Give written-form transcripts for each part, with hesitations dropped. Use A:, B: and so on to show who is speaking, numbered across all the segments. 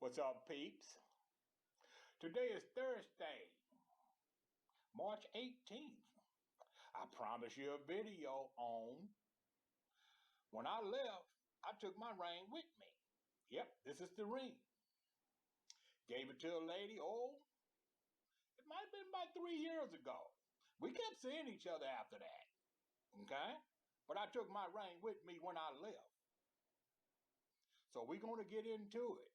A: What's up, peeps? Today is Thursday, March 18th. I promised you a video on when I left, I took my ring with me. Yep, this is the ring. Gave it to a lady, it might have been about 3 years ago. We kept seeing each other after that, okay? But I took my ring with me when I left. So we're going to get into it.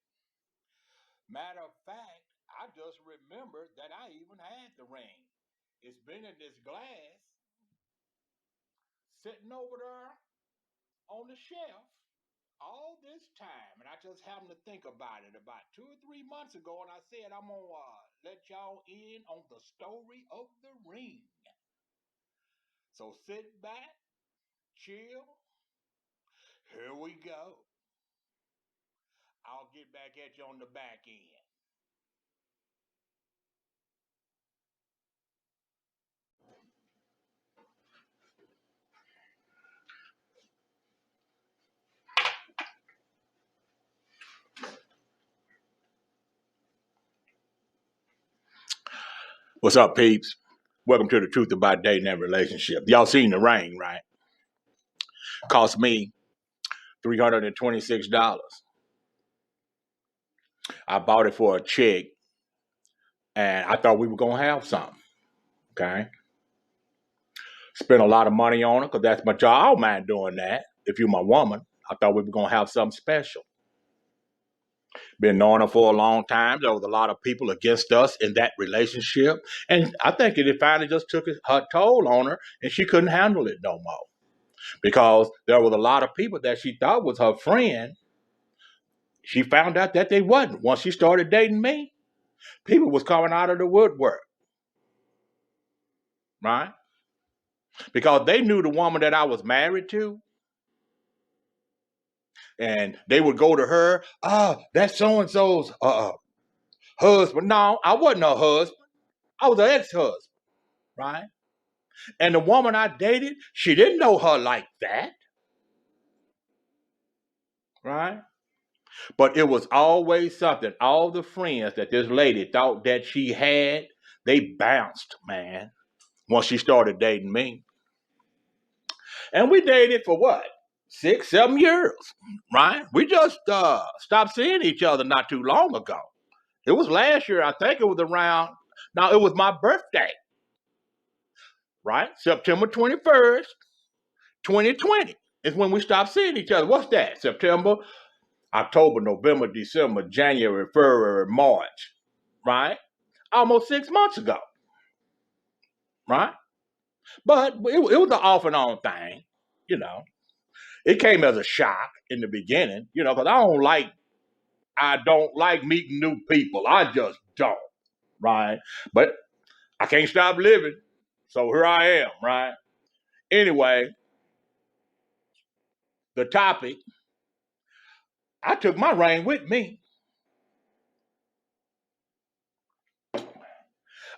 A: Matter of fact, I just remembered that I even had the ring. It's been in this glass sitting over there on the shelf all this time. And I just happened to think about it about 2 or 3 months ago. And I said, I'm going to let y'all in on the story of the ring. So sit back, chill. Here we go. I'll get back at you on the back end. What's up, peeps? Welcome to the Truth About Dating and Relationship. Y'all seen the ring, right? Cost me $326. I bought it for a check, and I thought we were going to have something, okay? Spent a lot of money on it because that's my job. I don't mind doing that if you're my woman. I thought we were going to have something special. Been knowing her for a long time. There was a lot of people against us in that relationship. And I think it finally just took her toll on her, and she couldn't handle it no more. Because there was a lot of people that she thought was her friend. She found out that they wasn't. Once she started dating me, people was coming out of the woodwork. Right? Because they knew the woman that I was married to. And they would go to her, that's so-and-so's husband. No, I wasn't her husband. I was an ex-husband, right? And the woman I dated, she didn't know her like that, right? But it was always something. All the friends that this lady thought that she had, they bounced, man, once she started dating me. And we dated for what? 6, 7 years, right? We just stopped seeing each other not too long ago. It was last year. I think it was around, now it was my birthday, right? September 21st, 2020 is when we stopped seeing each other. What's that? September, October, November, December, January, February, March, right? Almost 6 months ago, right? But it was an off and on thing, you know. It came as a shock in the beginning, because I don't like meeting new people. I just don't, right? But I can't stop living. So here I am, right? Anyway, the topic, I took my ring with me.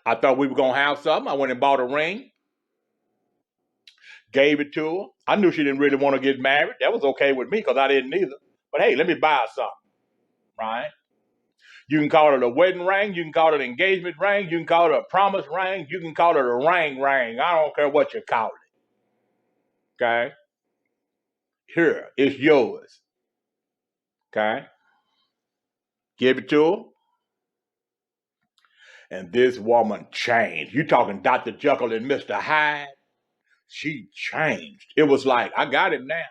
A: I thought we were going to have something. I went and bought a ring, gave it to her. I knew she didn't really want to get married. That was okay with me because I didn't either. But hey, let me buy her something, right? You can call it a wedding ring. You can call it an engagement ring. You can call it a promise ring. You can call it a ring. I don't care what you call it. Okay? Here, it's yours. Okay? Give it to her. And this woman changed. You talking Dr. Jekyll and Mr. Hyde? She changed. It was like, I got him now.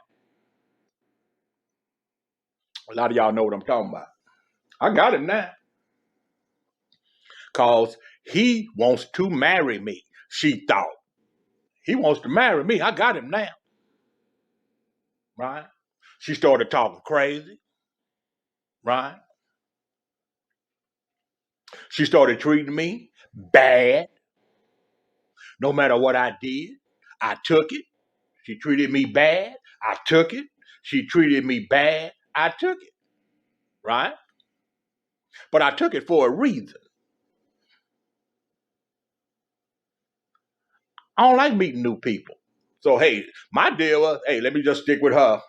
A: A lot of y'all know what I'm talking about. I got him now. Because he wants to marry me, she thought. He wants to marry me. I got him now. Right? She started talking crazy. Right? She started treating me bad. No matter what I did, I took it. She treated me bad. I took it. She treated me bad. I took it. Right? But I took it for a reason. I don't like meeting new people. So, hey, my deal was, hey, let me just stick with her.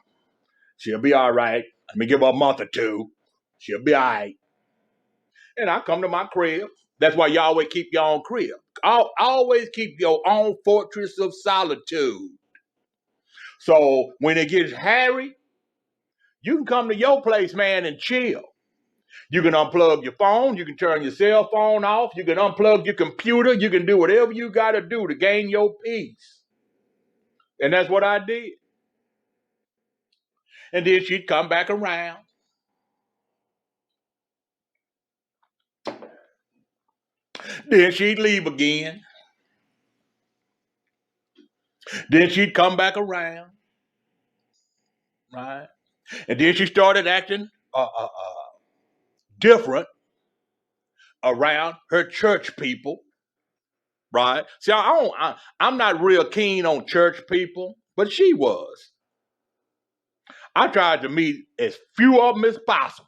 A: She'll be all right. Let me give her a month or two. She'll be all right. And I come to my crib. That's why you always keep your own crib. Always keep your own fortress of solitude. So when it gets hairy, you can come to your place, man, and chill. You can unplug your phone. You can turn your cell phone off. You can unplug your computer. You can do whatever you got to do to gain your peace. And that's what I did. And then she'd come back around. Then she'd leave again. Then she'd come back around. Right? And then she started acting different around her church people. Right? See, I'm not real keen on church people, but she was. I tried to meet as few of them as possible.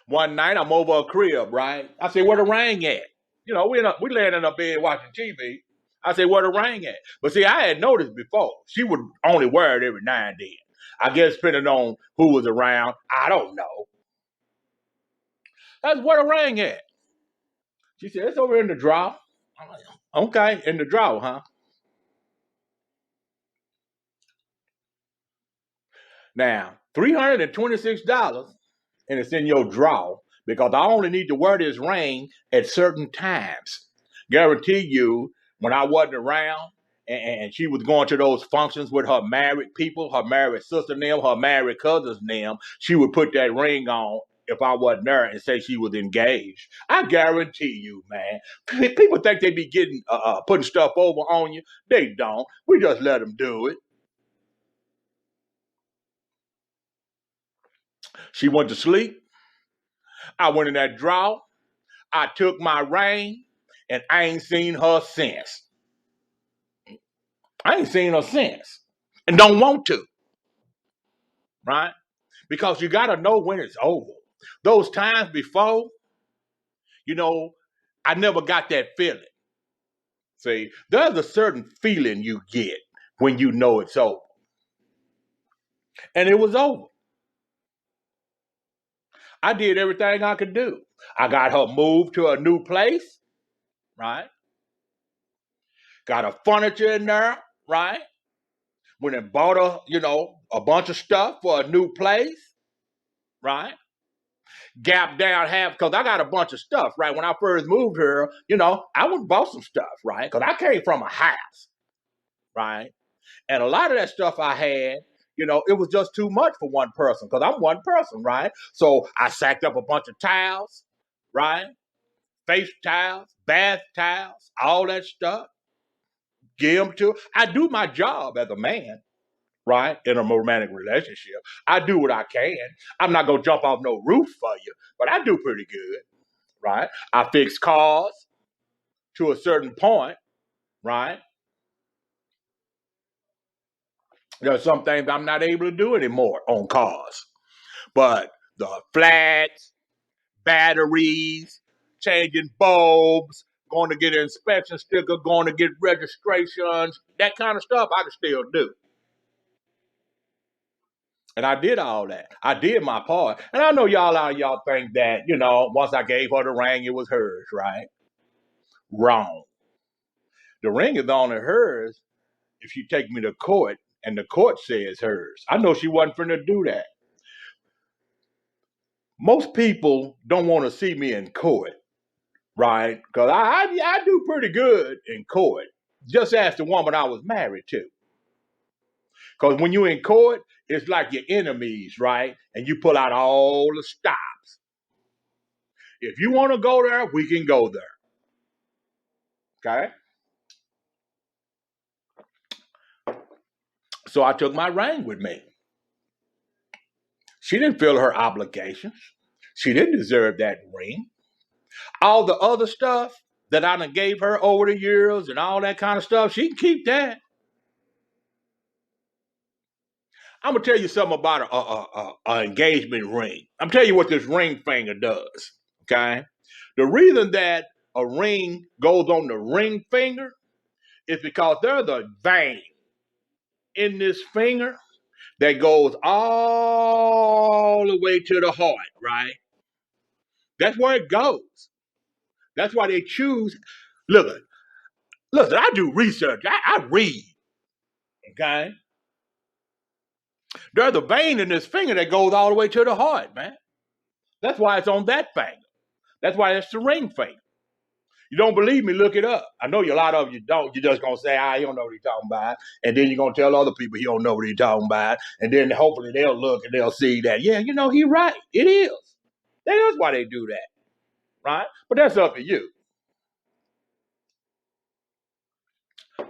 A: One night I'm over a crib, right? I said, where the ring at? You know, we laying in a bed watching TV. I said, where the ring at? But see, I had noticed before, she would only wear it every now and then. I guess depending on who was around, I don't know. That's where the ring at. She said, it's over in the drawer. I'm like, okay, in the drawer, huh? Now, $326, and it's in your drawer because I only need to wear this ring at certain times. Guarantee you, when I wasn't around and she was going to those functions with her married people, her married sister and them, her married cousins and them, she would put that ring on if I wasn't there and say she was engaged. I guarantee you, man. People think they be getting putting stuff over on you. They don't. We just let them do it. She went to sleep. I went in that drawer. I took my ring, and I ain't seen her since. I ain't seen her since, and don't want to, right? Because you got to know when it's over. Those times before, you know, I never got that feeling. See, there's a certain feeling you get when you know it's over, and it was over. I did everything I could do. I got her moved to a new place, right? Got her furniture in there, right? When it bought her, a bunch of stuff for a new place, right? Gap down half because I got a bunch of stuff, right? When I first moved here, I went and bought some stuff, right? Because I came from a house, right? And a lot of that stuff I had, it was just too much for one person because I'm one person, right? So I sacked up a bunch of towels, right? Face towels, bath towels, all that stuff. Give them to. I do my job as a man, right? In a romantic relationship. I do what I can. I'm not gonna jump off no roof for you, but I do pretty good, right? I fix cars to a certain point, right? There's some things I'm not able to do anymore on cars. But the flats, batteries, changing bulbs, going to get an inspection sticker, going to get registrations, that kind of stuff I can still do. And I did all that. I did my part. And I know y'all think that, once I gave her the ring, it was hers, right? Wrong. The ring is only hers if she take me to court and the court says hers. I know she wasn't finna do that. Most people don't want to see me in court, right? Because I do pretty good in court. Just ask the woman I was married to. Because when you're in court, it's like your enemies, right? And you pull out all the stops. If you want to go there, we can go there. Okay? So I took my ring with me. She didn't feel her obligations. She didn't deserve that ring. All the other stuff that I done gave her over the years and all that kind of stuff, she can keep that. I'm gonna tell you something about a engagement ring. I'm telling you what this ring finger does. Okay, the reason that a ring goes on the ring finger is because there's a vein in this finger that goes all the way to the heart, right? That's where it goes. That's why they choose. Look, listen, I do research. I read. Okay. There's a vein in this finger that goes all the way to the heart, man. That's why it's on that finger. That's why it's the ring finger. You don't believe me? Look it up. I know a lot of you don't. You're just gonna say, he don't know what he's talking about, and then you're gonna tell other people he don't know what he's talking about, and then hopefully they'll look and they'll see that, yeah, he's right. It is. That is why they do that, right? But that's up to you.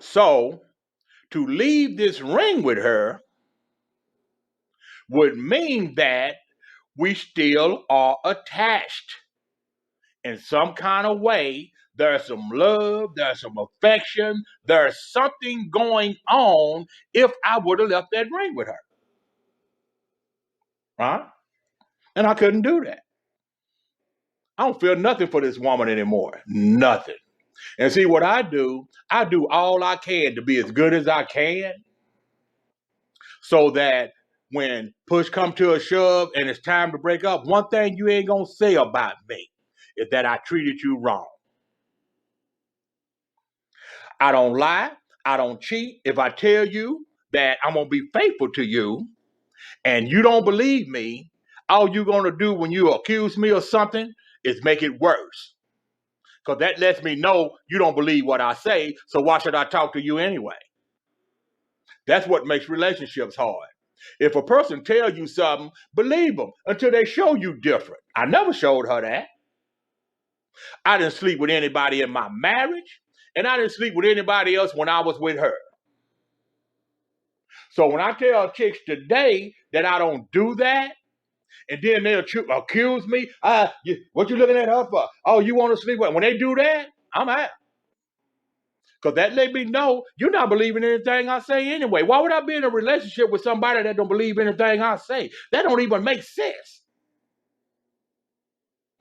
A: So to leave this ring with her would mean that we still are attached in some kind of way. There's some love, there's some affection, there's something going on if I would have left that ring with her. Right? And I couldn't do that. I don't feel nothing for this woman anymore. Nothing. And see what I do all I can to be as good as I can so that when push come to a shove and it's time to break up, one thing you ain't gonna say about me is that I treated you wrong. I don't lie. I don't cheat. If I tell you that I'm going to be faithful to you and you don't believe me, all you're going to do when you accuse me of something is make it worse. Because that lets me know you don't believe what I say, so why should I talk to you anyway? That's what makes relationships hard. If a person tells you something, believe them until they show you different. I never showed her that. I didn't sleep with anybody in my marriage, and I didn't sleep with anybody else when I was with her. So when I tell chicks today that I don't do that, and then they'll accuse me, what you looking at her for? Oh, you want to sleep with her? When they do that, I'm out. Because that let me know you're not believing anything I say anyway. Why would I be in a relationship with somebody that don't believe anything I say? That don't even make sense.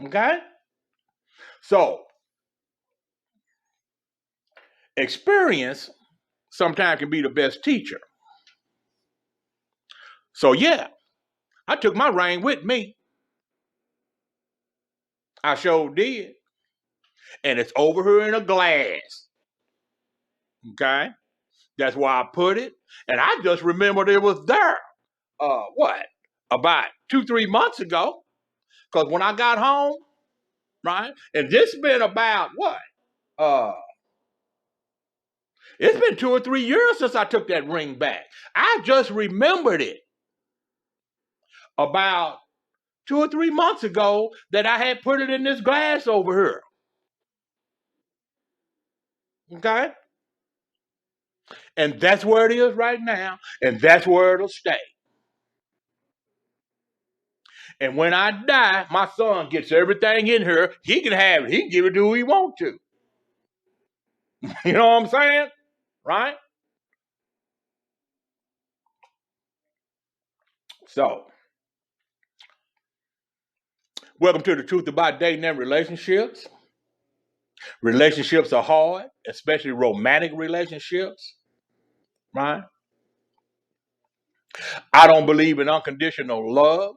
A: Okay? So, experience sometimes can be the best teacher. So, yeah, I took my ring with me. I sure did. And it's over here in a glass. Okay? That's why I put it. And I just remembered it was there. About 2-3 months ago. Because when I got home, right? And this been about what? It's been 2 or 3 years since I took that ring back. I just remembered it about 2 or 3 months ago that I had put it in this glass over here. Okay? And that's where it is right now. And that's where it'll stay. And when I die, my son gets everything in here. He can have it. He can give it to who he wants to. You know what I'm saying? Right? So, welcome to the truth about dating and relationships. Relationships are hard, especially romantic relationships. Right? I don't believe in unconditional love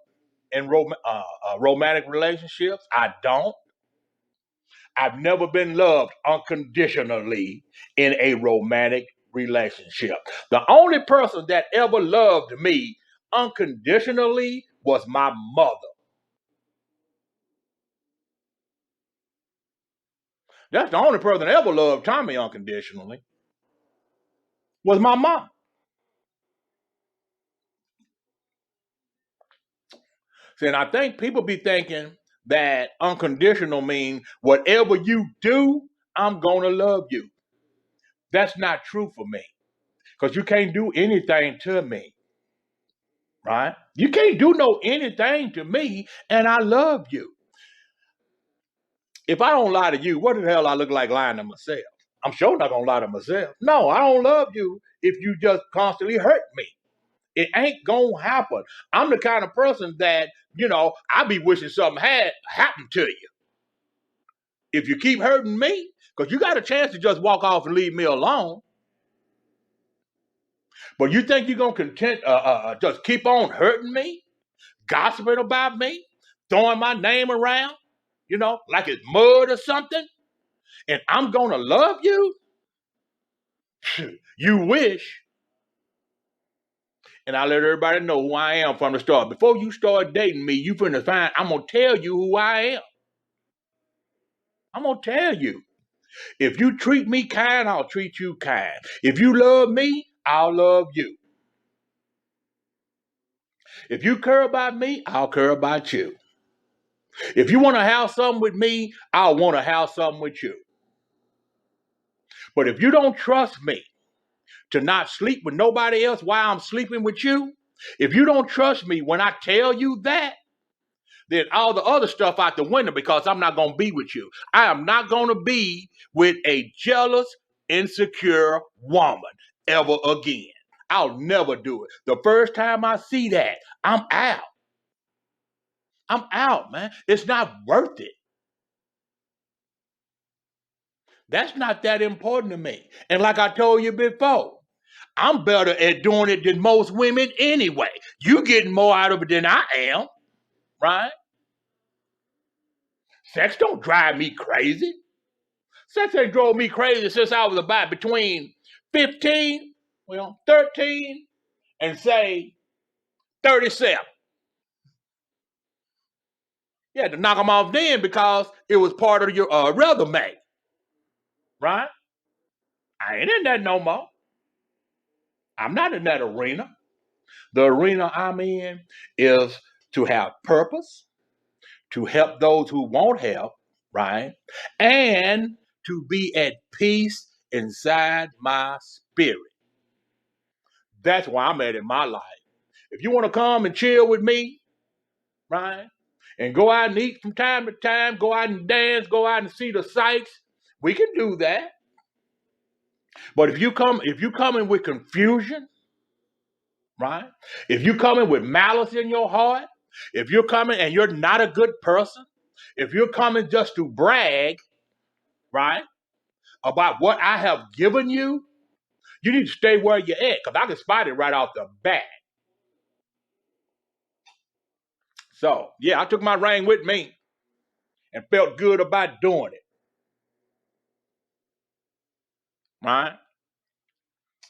A: in romantic relationships. I don't. I've never been loved unconditionally in a romantic relationship. The only person that ever loved me unconditionally was my mother. That's the only person that ever loved Tommy unconditionally was my mom. See, and I think people be thinking that unconditional means whatever you do, I'm gonna love you. That's not true for me. Because you can't do anything to me. Right? You can't do anything to me, and I love you. If I don't lie to you, what the hell I look like lying to myself? I'm sure not gonna lie to myself. No, I don't love you if you just constantly hurt me. It ain't gonna happen. I'm the kind of person that, I be wishing something had happened to you. If you keep hurting me, because you got a chance to just walk off and leave me alone. But you think you're gonna just keep on hurting me, gossiping about me, throwing my name around, like it's mud or something, and I'm gonna love you? You wish. And I let everybody know who I am from the start. Before you start dating me, you finna find I'm gonna tell you who I am. I'm gonna tell you. If you treat me kind, I'll treat you kind. If you love me, I'll love you. If you care about me, I'll care about you. If you want to have something with me, I'll want to have something with you. But if you don't trust me to not sleep with nobody else while I'm sleeping with you, if you don't trust me when I tell you that, then all the other stuff out the window, because I'm not going to be with you. I am not going to be with a jealous, insecure woman ever again. I'll never do it. The first time I see that, I'm out. I'm out, man. It's not worth it. That's not that important to me. And like I told you before, I'm better at doing it than most women anyway. You getting more out of it than I am, right? Sex don't drive me crazy. Sex ain't drove me crazy since I was about between 15, 13, and say 37. You had to knock them off then because it was part of your resume, right? I ain't in that no more. I'm not in that arena. The arena I'm in is to have purpose, to help those who want help, right? And to be at peace inside my spirit. That's where I'm at in my life. If you want to come and chill with me, right? And go out and eat from time to time, go out and dance, go out and see the sights, we can do that. But if you come in with confusion, right? If you come in with malice in your heart, if you're coming and you're not a good person, if you're coming just to brag, right, about what I have given you, you need to stay where you're at, because I can spot it right off the bat. So, yeah, I took my ring with me and felt good about doing it, right?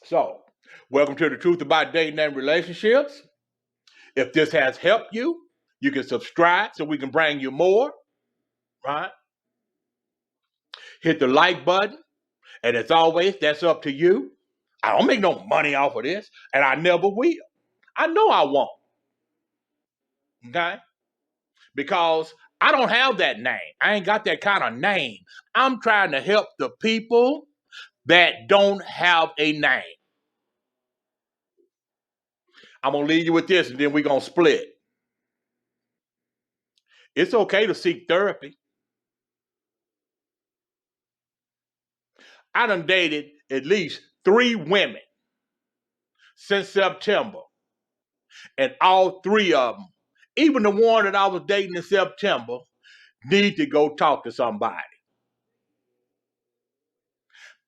A: So, welcome to the Truth About Dating and Relationships. If this has helped you, you can subscribe so we can bring you more, right? Hit the like button. And as always, that's up to you. I don't make no money off of this, and I never will. I know I won't. Okay? Because I don't have that name. I ain't got that kind of name. I'm trying to help the people that don't have a name. I'm going to leave you with this, and then we're going to split. It's okay to seek therapy. I done dated at least 3 women since September. And all 3 of them, even the one that I was dating in September, need to go talk to somebody.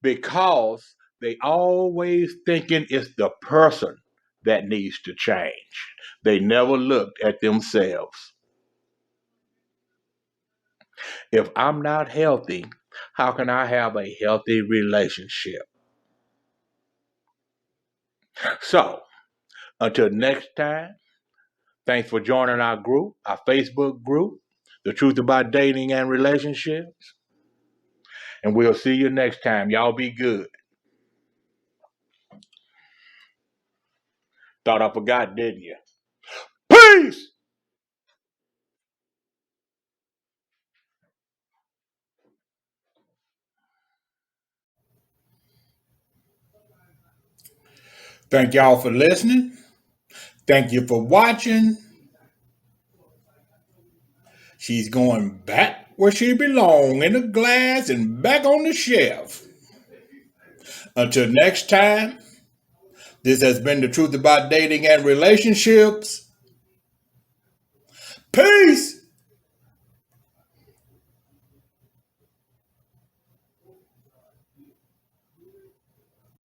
A: Because they always thinking it's the person that needs to change. They never looked at themselves. If I'm not healthy, how can I have a healthy relationship? So, until next time, thanks for joining our group, our Facebook group, The Truth About Dating and Relationships. And we'll see you next time. Y'all be good. Thought I forgot, didn't you? Peace! Thank y'all for listening. Thank you for watching. She's going back where she belongs, in the glass and back on the shelf. Until next time, this has been The Truth About Dating and Relationships. Peace!